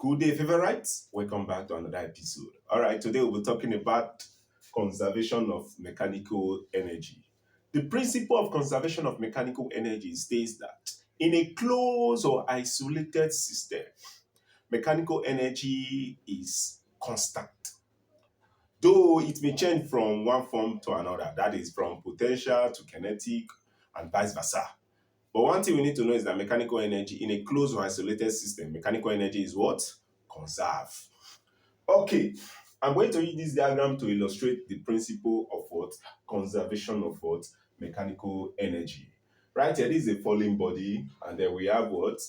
Good day, favorites. Welcome back to another episode. All right, today we'll be talking about conservation of mechanical energy. The principle of conservation of mechanical energy states that in a closed or isolated system, mechanical energy is constant, though it may change from one form to another, that is, from potential to kinetic and vice versa. But one thing we need to know is that mechanical energy in a closed or isolated system, mechanical energy is what? Conserve. Okay, I'm going to use this diagram to illustrate the principle of what? Conservation of what? Mechanical energy. Right here, this is a falling body, and then we have what?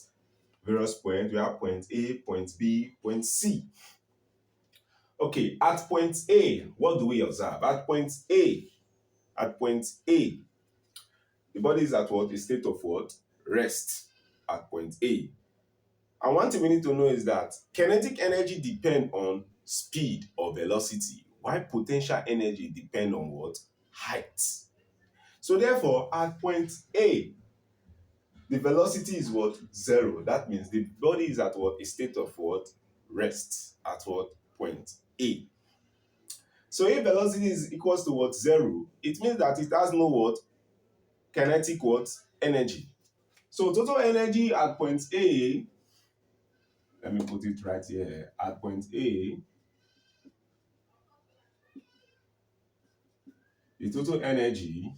Various points. We have point A, point B, point C. Okay, at point A, what do we observe? At point A, the body is at what? A state of what? Rest at point A. And one thing we need to know is that kinetic energy depends on speed or velocity, while potential energy depends on what? Height. So therefore, at point A, the velocity is what? Zero. That means the body is at what? A state of what? Rest at what? Point A. So if velocity is equals to what? Zero, it means that it has no what? Kinetic what? Energy. So total energy at point A, let me put it right here. At point A, the total energy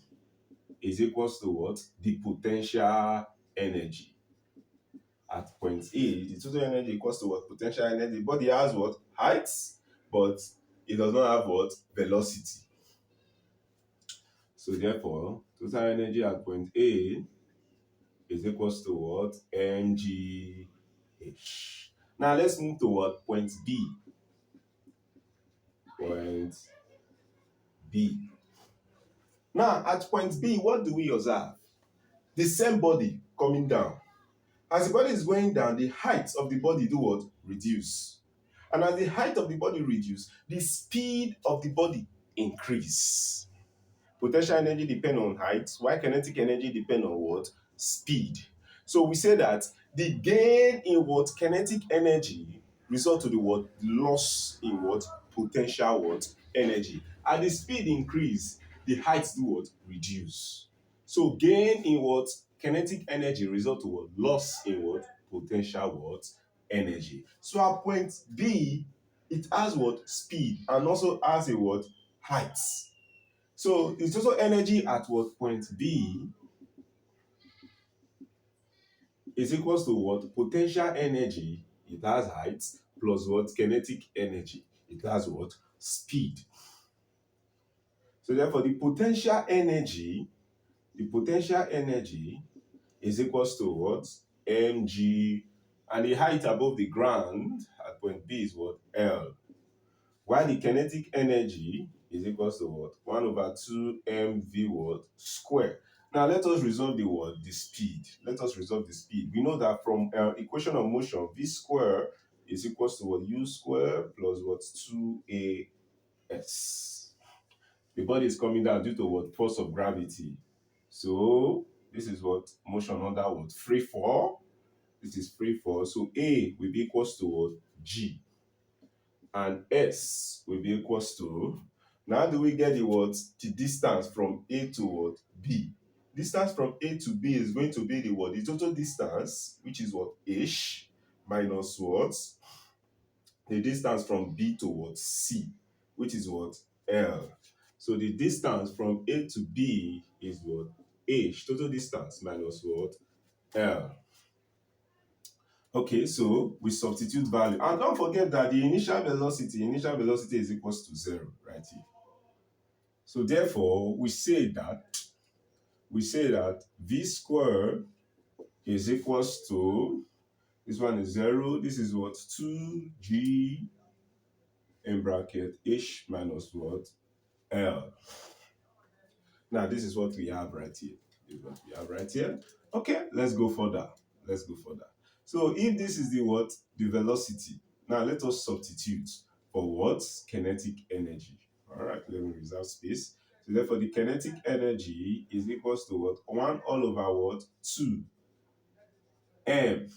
is equals to what? The potential energy. At point A, the total energy equals to what? Potential energy. The body has what? Height, but it does not have what? Velocity. So therefore, total energy at point A is equals to what? mgh. Now let's move to what? Point B. Point B. Now at point B, what do we observe? The same body coming down. As the body is going down, the height of the body do what? Reduce. And as the height of the body reduce, the speed of the body increase. Potential energy depend on height, while kinetic energy depend on what? Speed. So we say that the gain in what? Kinetic energy result to the what? Loss in what? Potential what? Energy. As the speed increase, the height do what? Reduce. So gain in what? Kinetic energy result to what? Loss in what? Potential what? Energy. So at point B, it has what? Speed, and also has a what? Height. So the total energy at what? Point B is equals to what? Potential energy, it has height, plus what? Kinetic energy, it has what? Speed. So therefore, the potential energy is equals to what? Mg, and the height above the ground at point B is what? L. While the kinetic energy is equals to what? 1 over 2 mv what? Square. Now let us resolve the what? The speed. Let us resolve the speed. We know that from equation of motion, v square is equals to what? U square plus what? 2as. The body is coming down due to what? Force of gravity. So this is what? Motion under what? Free fall. This is free fall. So A will be equals to what? G. And S will be equals to, now do we get the what? The distance from A to what? B. Distance from A to B is going to be the what? The total distance, which is what? H, minus what? The distance from B to what? C, which is what? L. So the distance from A to B is what? H, total distance, minus what? L. Okay, so we substitute value. And don't forget that the initial velocity is equals to 0 right here. So therefore, we say that v squared is equals to, this one is 0, this is what? 2g in bracket h minus what? L. Now this is what we have right here. This is what we have right here. Okay, let's go further. So if this is the what? The velocity. Now let us substitute for what? Kinetic energy. All right, let me reserve space. So therefore the kinetic energy is equals to what? 1 all over what? 2 m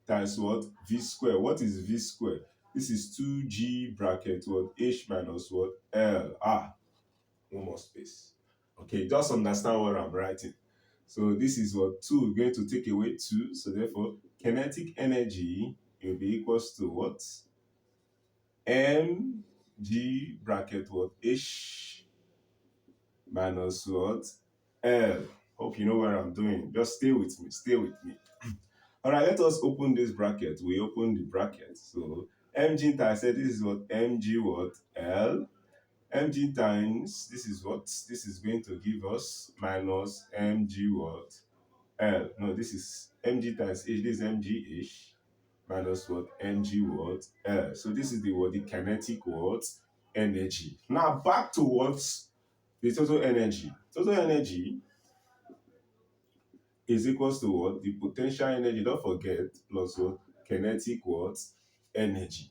times what? V square. What is V square? This is 2G bracket what? H minus what? L. One more space. Okay, just understand what I'm writing. So this is what 2 going to take away 2. So therefore, kinetic energy will be equals to what? Mg bracket what? H minus what? L. Hope you know what I'm doing. Just stay with me. Stay with me. All right, let us open this bracket. We open the bracket. So mg times, I said this is what? Mg what? L. Mg times, this is what? This is going to give us minus mg what? L. No, this is mg times h. This is mg h minus what? Mg what? L. So this is the what? The kinetic what? Energy. Now back to what's the total energy. Total energy is equals to what? The potential energy, don't forget, plus what? Kinetic what? Energy.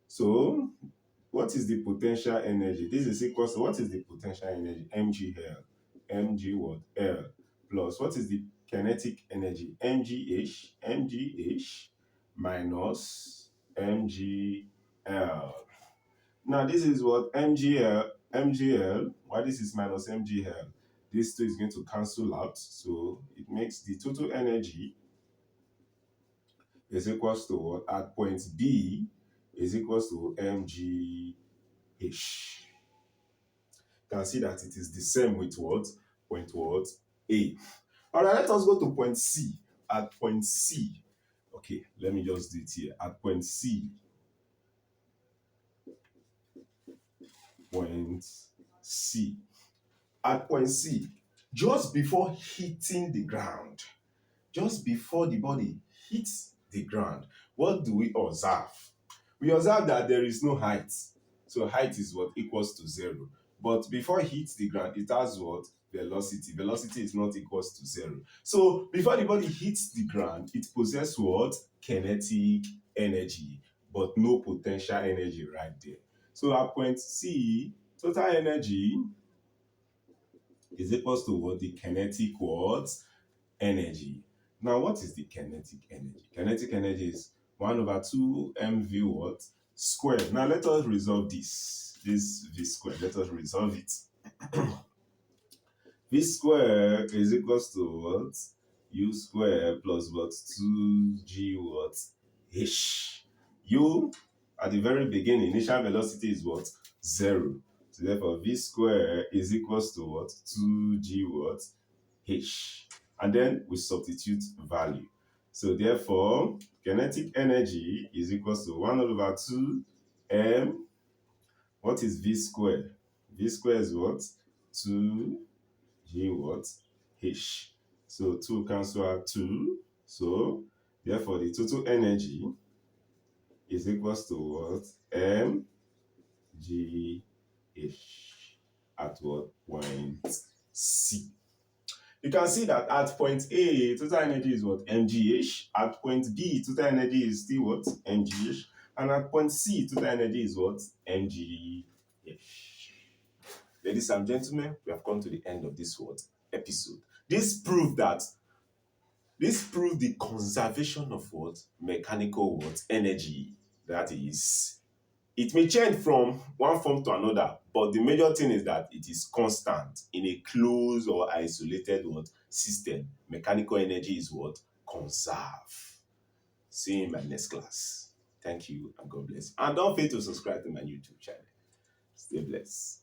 So, what is the potential energy? This is equals to, what is the potential energy? mgL. Mg what? L. Plus, what is the kinetic energy? mgh minus mgl. Now, this is what? mgl. Why this is minus mgl? This two is going to cancel out. So, it makes the total energy is equals to what? At point B is equals to mgh. You can see that it is the same with what? Point what? A. All right, let us go to point C. At point C. Okay, let me just do it here. At point C. Point C. At point C, just before hitting the ground, just before the body hits the ground, what do we observe? We observe that there is no height. So height is what? Equals to 0. But before it hits the ground, it has what? Velocity. Velocity is not equals to 0. So before the body hits the ground, it possesses what? Kinetic energy, but no potential energy right there. So at point C, total energy is equals to what? The kinetic what? Energy. Now, what is the kinetic energy? Kinetic energy is 1 over 2 mv what? Square. Now, let us resolve this v square. Let us resolve it. V square is equals to what? U square plus what? 2g what? H. U, at the very beginning, initial velocity is what? 0. So therefore, v square is equals to what? 2g what? H. And then we substitute value. So therefore, kinetic energy is equals to 1 over 2 m. What is v square? V square is what? 2 g what? H. So 2 cancel out 2. So therefore, the total energy is equals to what? M g h at what? Point C. You can see that at point A, total energy is what? mgh. At point B, total energy is still what? mgh. And at point C, total energy is what? mgh. Ladies and gentlemen, we have come to the end of this what? Episode. This proved the conservation of what? Mechanical what? Energy. That is, it may change from one form to another, but the major thing is that it is constant in a closed or isolated what? System. Mechanical energy is what? Conserve. See you in my next class. Thank you and God bless. And don't fail to subscribe to my YouTube channel. Stay blessed.